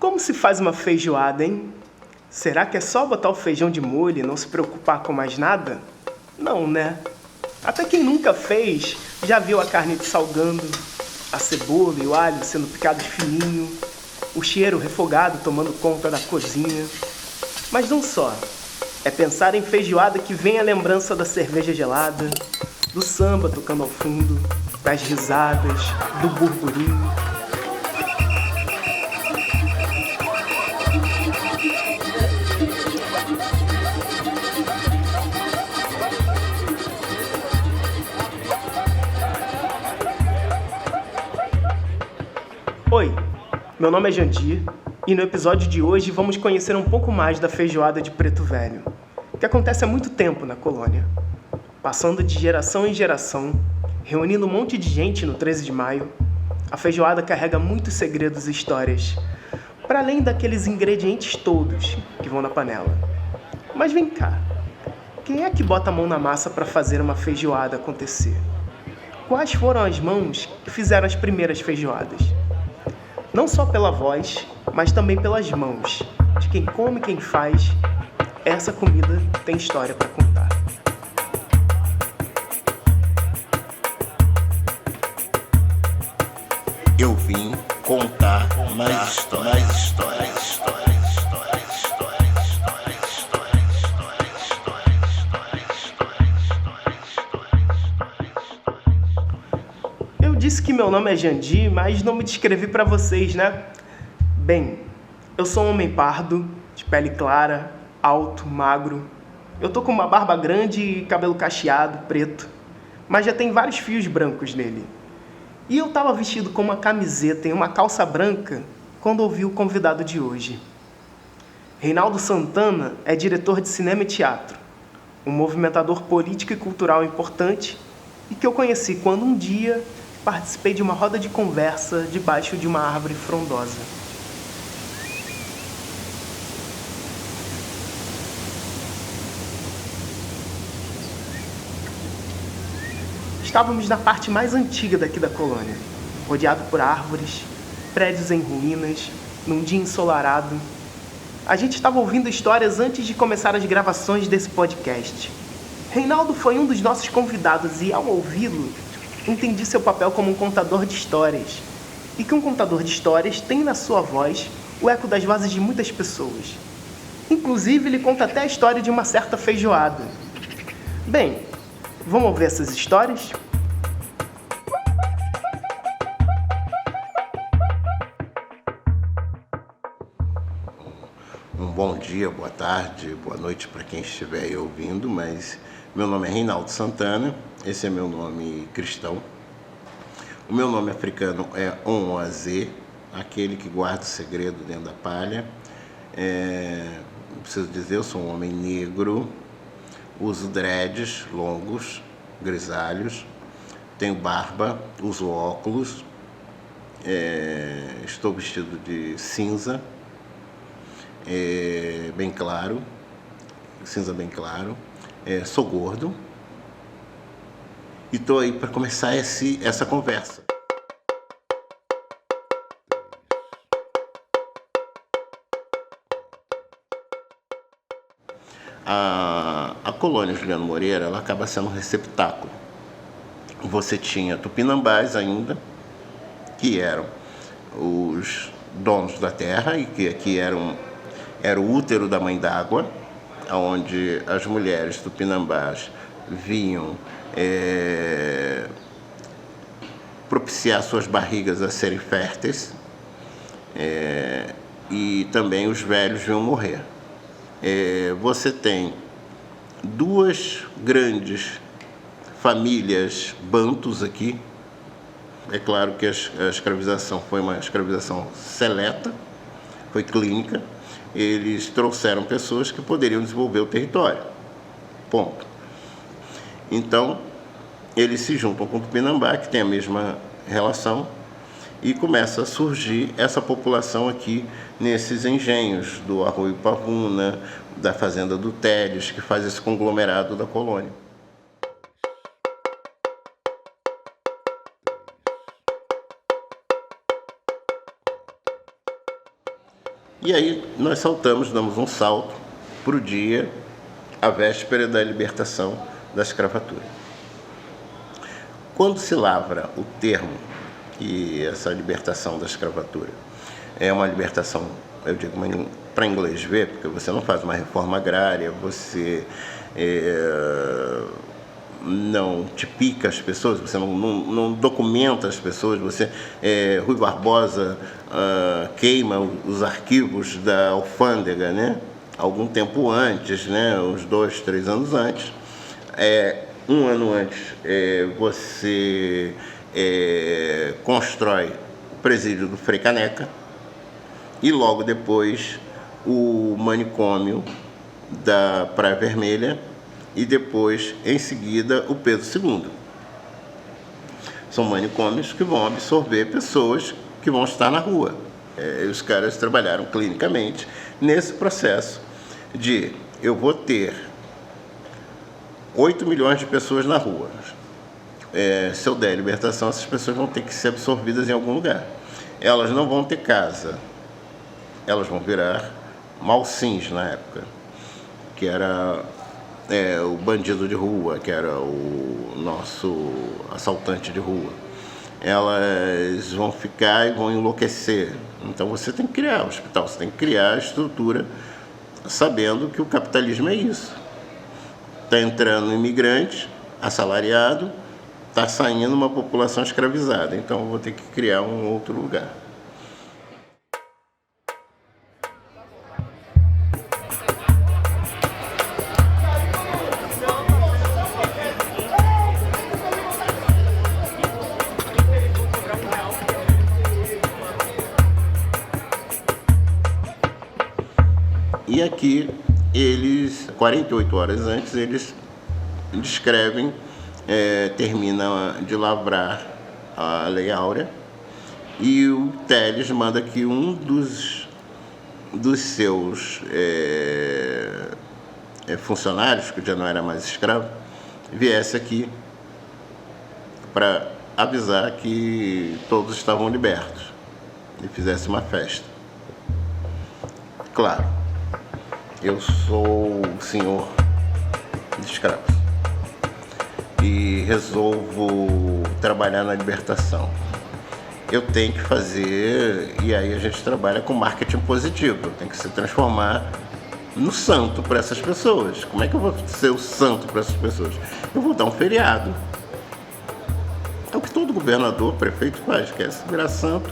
como se faz uma feijoada, hein? Será que é só botar o feijão de molho e não se preocupar com mais nada? Não, né? Até quem nunca fez já viu a carne salgando, a cebola e o alho sendo picados fininho, o cheiro refogado tomando conta da cozinha. Mas não só. É pensar em feijoada que vem a lembrança da cerveja gelada, do samba tocando ao fundo, das risadas, do burburinho. Oi, meu nome é Jandir e no episódio de hoje vamos conhecer um pouco mais da feijoada de Preto Velho, que acontece há muito tempo na colônia. Passando de geração em geração, reunindo um monte de gente no 13 de maio, a feijoada carrega muitos segredos e histórias, para além daqueles ingredientes todos que vão na panela. Mas vem cá, quem é que bota a mão na massa para fazer uma feijoada acontecer? Quais foram as mãos que fizeram as primeiras feijoadas? Não só pela voz, mas também pelas mãos, de quem come e quem faz, essa comida tem história para contar. Eu vim contar mais histórias. Eu disse que meu nome é Jandir, mas não me descrevi para vocês, né? Bem, eu sou um homem pardo, de pele clara, alto, magro. Eu tô com uma barba grande e cabelo cacheado, preto, mas já tem vários fios brancos nele. E eu tava vestido com uma camiseta e uma calça branca quando ouvi o convidado de hoje. Reinaldo Santana é diretor de cinema e teatro, um movimentador político e cultural importante e que eu conheci quando um dia participei de uma roda de conversa debaixo de uma árvore frondosa. Estávamos na parte mais antiga daqui da colônia, rodeado por árvores, prédios em ruínas, num dia ensolarado. A gente estava ouvindo histórias antes de começar as gravações desse podcast. Reinaldo foi um dos nossos convidados e, ao ouvi-lo, entendi seu papel como um contador de histórias. E que um contador de histórias tem na sua voz o eco das vozes de muitas pessoas. Inclusive, ele conta até a história de uma certa feijoada. Bem, vamos ouvir essas histórias? Um bom dia, boa tarde, boa noite para quem estiver aí ouvindo, mas meu nome é Reinaldo Santana, esse é meu nome cristão. O meu nome africano é Onwazé, aquele que guarda o segredo dentro da palha. Não preciso dizer, eu sou um homem negro, uso dreads longos, grisalhos, tenho barba, uso óculos, estou vestido de cinza, bem claro, cinza bem claro, sou gordo e estou aí para começar essa conversa. A colônia Juliano Moreira, ela acaba sendo um receptáculo. Você tinha tupinambás ainda, que eram os donos da terra e que aqui era o útero da mãe d'água, onde as mulheres tupinambás vinham propiciar suas barrigas a serem férteis, e também os velhos vinham morrer. Você tem duas grandes famílias bantus aqui. É claro que a escravização foi uma escravização seleta, foi clínica. Eles trouxeram pessoas que poderiam desenvolver o território. Ponto. Então, eles se juntam com o Tupinambá, que tem a mesma relação, e começa a surgir essa população aqui nesses engenhos do Arroio Pavuna, da Fazenda do Télis, que faz esse conglomerado da colônia. E aí nós saltamos, damos um salto para o dia, a véspera da libertação da escravatura. Quando se lavra o termo que essa libertação da escravatura é uma libertação, eu digo para inglês ver, porque você não faz uma reforma agrária, você não tipica as pessoas, você não documenta as pessoas, você, Rui Barbosa queima os arquivos da alfândega, né? Algum tempo antes, né? Uns 2, 3 anos antes. Um ano antes, você constrói o presídio do Frei Caneca e logo depois o manicômio da Praia Vermelha e depois, em seguida, o Pedro II. São manicômios que vão absorver pessoas que vão estar na rua. Os caras trabalharam clinicamente nesse processo de eu vou ter 8 milhões de pessoas na rua. Se eu der libertação, essas pessoas vão ter que ser absorvidas em algum lugar. Elas não vão ter casa. Elas vão virar malsins na época, que era o bandido de rua, que era o nosso assaltante de rua. Elas vão ficar e vão enlouquecer. Então você tem que criar o hospital, você tem que criar a estrutura, sabendo que o capitalismo é isso. Está entrando imigrante, assalariado, está saindo uma população escravizada. Então eu vou ter que criar um outro lugar. E aqui, eles, 48 horas antes, eles descrevem, termina de lavrar a Lei Áurea, e o Telles manda que um dos seus funcionários, que já não era mais escravo, viesse aqui para avisar que todos estavam libertos e fizesse uma festa. Claro, eu sou o senhor de escravos e resolvo trabalhar na libertação. Eu tenho que fazer, e aí a gente trabalha com marketing positivo, eu tenho que se transformar no santo para essas pessoas. Como é que eu vou ser o santo para essas pessoas? Eu vou dar um feriado. É o que todo governador, prefeito faz, quer se virar santo,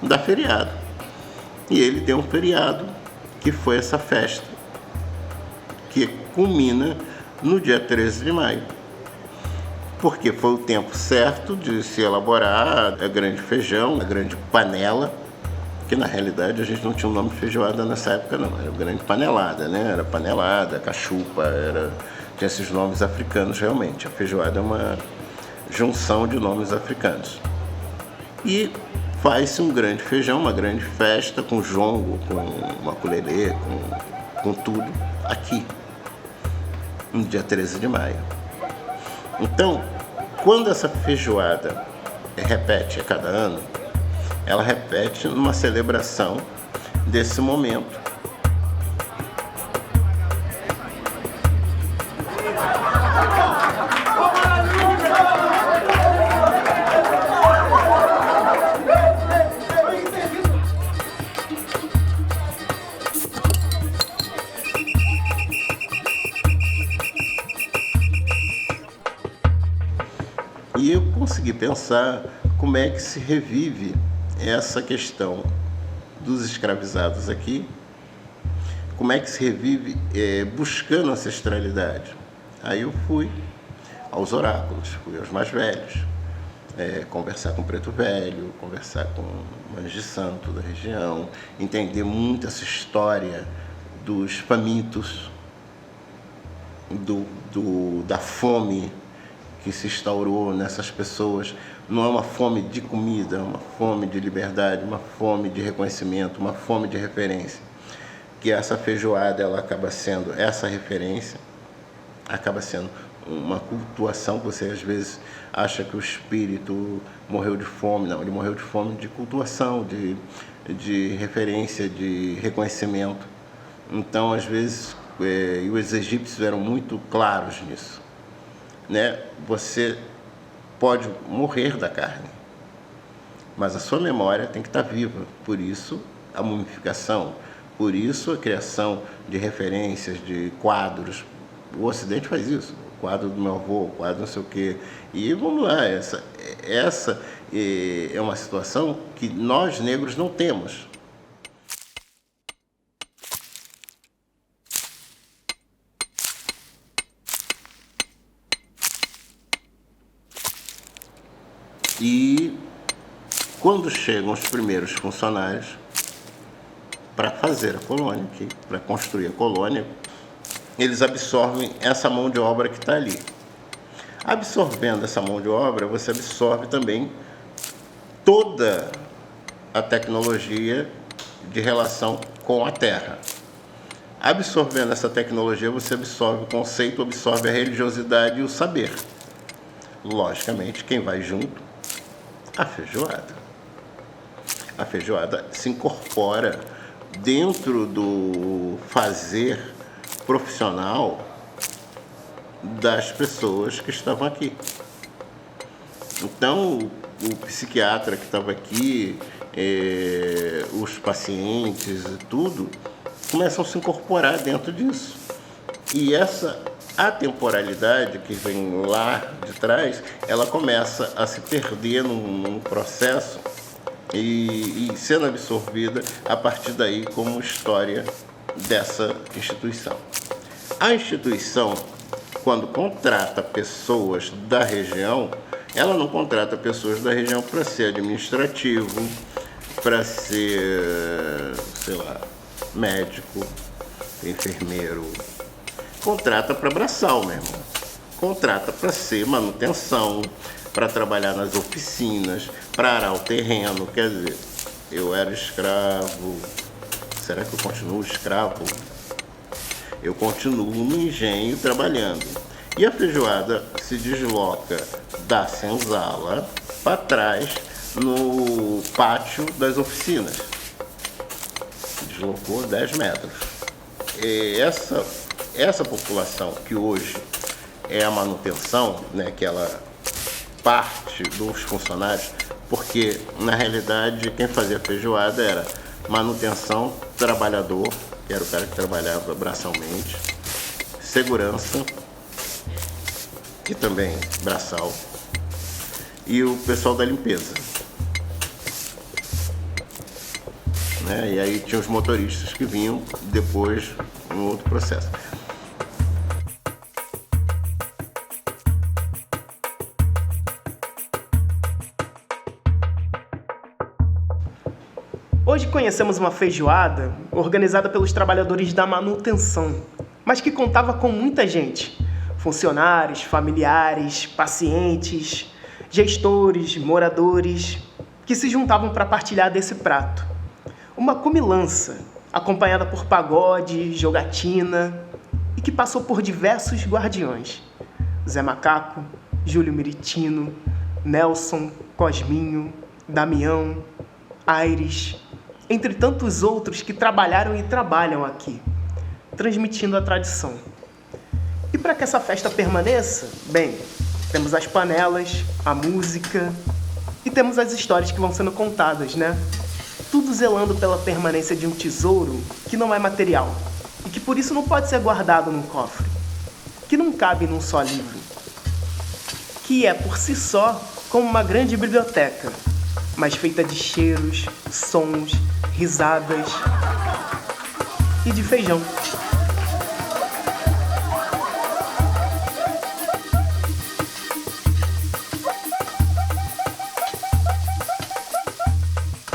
dá feriado. E ele deu um feriado, que foi essa festa, que culmina no dia 13 de maio. Porque foi o tempo certo de se elaborar a grande feijão, a grande panela, que na realidade a gente não tinha o nome feijoada nessa época não, era grande panelada, né? Era panelada, cachupa, tinha esses nomes africanos realmente. A feijoada é uma junção de nomes africanos. E faz-se um grande feijão, uma grande festa com jongo, com ukulele, com tudo, aqui, no dia 13 de maio. Então, quando essa feijoada repete a cada ano, ela repete numa celebração desse momento. E eu consegui pensar como é que se revive essa questão dos escravizados aqui, como é que se revive buscando ancestralidade. Aí eu fui aos oráculos, fui aos mais velhos, conversar com Preto Velho, conversar com Manji Santo da região, entender muito essa história dos famintos, da fome que se instaurou nessas pessoas. Não é uma fome de comida, é uma fome de liberdade, uma fome de reconhecimento, uma fome de referência. Que essa feijoada, ela acaba sendo essa referência, acaba sendo uma cultuação. Você às vezes acha que o espírito morreu de fome, não, ele morreu de fome de cultuação, de referência, de reconhecimento. Então, às vezes, e os egípcios eram muito claros nisso, né? Você pode morrer da carne, mas a sua memória tem que estar viva. Por isso, a mumificação, por isso a criação de referências, de quadros. O Ocidente faz isso, o quadro do meu avô, o quadro não sei o quê. E vamos lá, essa é uma situação que nós negros não temos. E quando chegam os primeiros funcionários para fazer a colônia, para construir a colônia, eles absorvem essa mão de obra que está ali. Absorvendo essa mão de obra, você absorve também toda a tecnologia de relação com a terra. Absorvendo essa tecnologia, você absorve o conceito, absorve a religiosidade e o saber. Logicamente, quem vai junto? A feijoada. A feijoada se incorpora dentro do fazer profissional das pessoas que estavam aqui. Então, o psiquiatra que estava aqui, os pacientes e tudo, começam a se incorporar dentro disso. E essa atemporalidade que vem lá de trás, ela começa a se perder num processo e sendo absorvida a partir daí como história dessa instituição. A instituição, quando contrata pessoas da região, ela não contrata pessoas da região para ser administrativo, para ser, sei lá, médico, enfermeiro. Contrata para braçal mesmo. Contrata para ser manutenção, para trabalhar nas oficinas, para arar o terreno. Quer dizer, eu era escravo. Será que eu continuo escravo? Eu continuo no engenho trabalhando. E a feijoada se desloca da senzala para trás no pátio das oficinas. Deslocou 10 metros. E essa população que hoje é a manutenção, né, aquela parte dos funcionários, porque na realidade quem fazia feijoada era manutenção, trabalhador, que era o cara que trabalhava braçalmente, segurança, e também braçal, e o pessoal da limpeza. Né? E aí tinha os motoristas que vinham depois em outro processo. Hoje conhecemos uma feijoada organizada pelos trabalhadores da manutenção, mas que contava com muita gente. Funcionários, familiares, pacientes, gestores, moradores, que se juntavam para partilhar desse prato. Uma comilança, acompanhada por pagode, jogatina, e que passou por diversos guardiões. Zé Macaco, Júlio Miritino, Nelson, Cosminho, Damião, Aires, entre tantos outros que trabalharam e trabalham aqui, transmitindo a tradição. E para que essa festa permaneça, bem, temos as panelas, a música e temos as histórias que vão sendo contadas, né? Tudo zelando pela permanência de um tesouro que não é material e que por isso não pode ser guardado num cofre, que não cabe num só livro, que é por si só como uma grande biblioteca, mas feita de cheiros, sons, risadas e de feijão.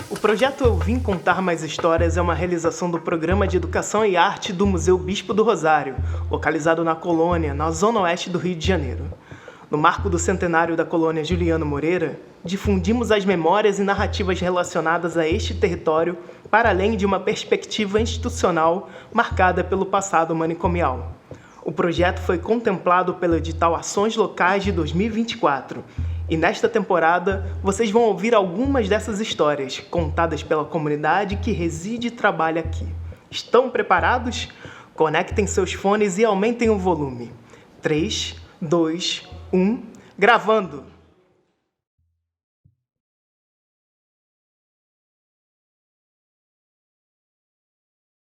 O projeto Eu Vim Contar Mais Histórias é uma realização do Programa de Educação e Arte do Museu Bispo do Rosário, localizado na Colônia, na zona oeste do Rio de Janeiro. No marco do centenário da colônia Juliano Moreira, difundimos as memórias e narrativas relacionadas a este território para além de uma perspectiva institucional marcada pelo passado manicomial. O projeto foi contemplado pelo edital Ações Locais de 2024 E nesta temporada, vocês vão ouvir algumas dessas histórias contadas pela comunidade que reside e trabalha aqui. Estão preparados? Conectem seus fones e aumentem o volume. 3, 2, 1, gravando!